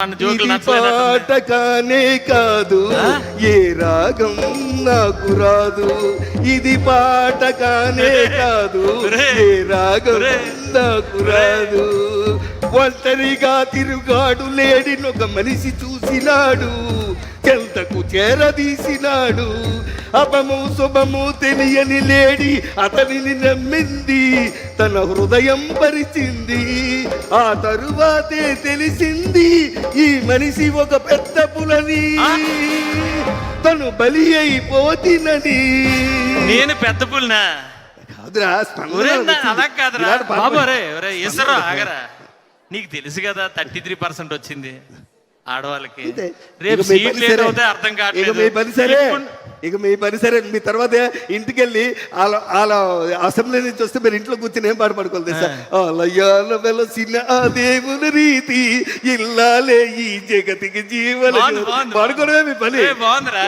పాట కానే కాదు, ఏ రాగం నాకు రాదు. ఇది పాట కానే కాదు, ఏ రాగం నాకు రాదు. ఒంటరిగా తిరుగాడు లేడినొక మనిషి చూసినాడు, చెంతకు చేరదీసినాడు. అపము శుభము తెలియని లేడి అతనిని నమ్మింది, తన హృదయం పరిచింది. ఆ తరువాతే తెలిసింది ఈ మనిషి ఒక పెద్ద పులని, తను బలి అయిపోతినని. నేను పెద్ద పులినా? కాదురా, అలా కాదురా బాబు. రే ఎసరా ఆగరా, నీకు తెలుసు కదా 33% వచ్చింది ఆడవాళ్ళకి. రేపు సీట్ లేట్ అవుతే అర్థం కావట్లేదు. ఇక మీ పని సరే. మీ తర్వాత ఇంటికి వెళ్ళి వాళ్ళ అసెంబ్లీ నుంచి వస్తే మీరు ఇంట్లో కూర్చొని ఏం పాట పడుకోవాలి తెలుసా? అలయాల వెలసిన ఆ దేవుని రీతి ఇల్లాలే ఈ జగతికి జీవన పాడుకోవడమే మీ పని. బాగుందిరా.